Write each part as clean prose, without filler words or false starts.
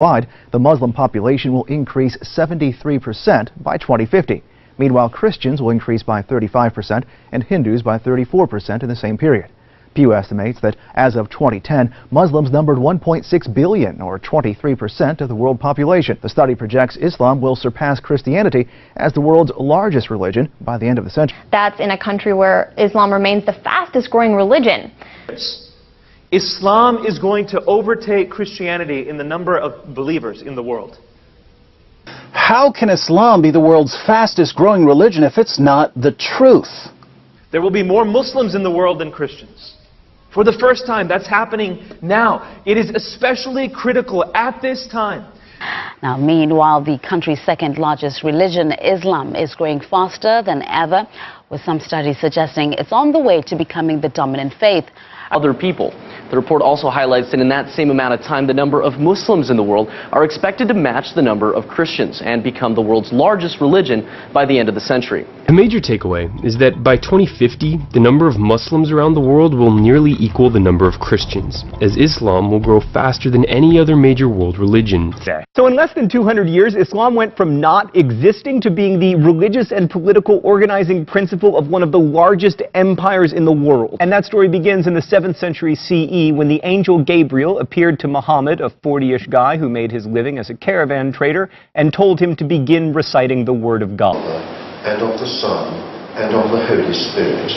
Worldwide, the Muslim population will increase 73% by 2050. Meanwhile, Christians will increase by 35% and Hindus by 34% in the same period. Pew estimates that as of 2010, Muslims numbered 1.6 billion, or 23% of the world population. The study projects Islam will surpass Christianity as the world's largest religion by the end of the century. That's in a country where Islam remains the fastest growing religion. Islam is going to overtake Christianity in the number of believers in the world. How can Islam be the world's fastest growing religion if it's not the truth? There will be more Muslims in the world than Christians. For the first time, that's happening now. It is especially critical at this time. Now, meanwhile, the country's second largest religion, Islam, is growing faster than ever, with some studies suggesting it's on the way to becoming the dominant faith. Other people. The report also highlights that in that same amount of time, the number of Muslims in the world are expected to match the number of Christians and become the world's largest religion by the end of the century. A major takeaway is that by 2050, the number of Muslims around the world will nearly equal the number of Christians, as Islam will grow faster than any other major world religion. So in less than 200 years, Islam went from not existing to being the religious and political organizing principle of one of the largest empires in the world. And that story begins in the 7th century CE, when the angel Gabriel appeared to Muhammad, a 40-ish guy who made his living as a caravan trader, and told him to begin reciting the word of God. And of the Son, and of the Holy Spirit.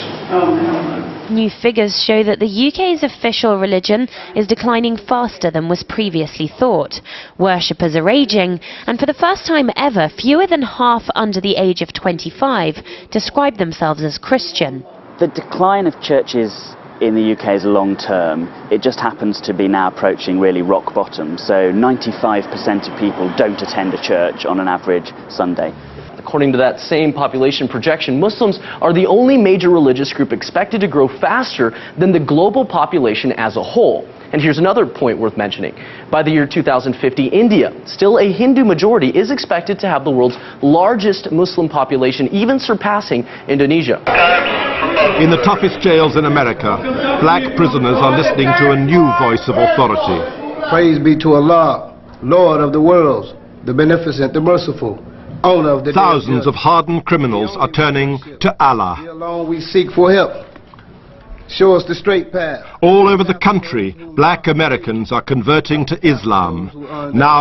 New figures show that the UK's official religion is declining faster than was previously thought. Worshippers are aging, and for the first time ever, fewer than half under the age of 25 describe themselves as Christian. The decline of churches in the UK is long term. It just happens to be now approaching really rock bottom. So 95% of people don't attend a church on an average Sunday. According to that same population projection, Muslims are the only major religious group expected to grow faster than the global population as a whole. And here's another point worth mentioning. By the year 2050, India, still a Hindu majority, is expected to have the world's largest Muslim population, even surpassing Indonesia. In the toughest jails in America, black prisoners are listening to a new voice of authority. Praise be to Allah, Lord of the worlds, the beneficent, the merciful. Thousands of hardened criminals are turning to Allah. Here alone we seek for help. Show us the straight path. All over the country, black Americans are converting to Islam. Now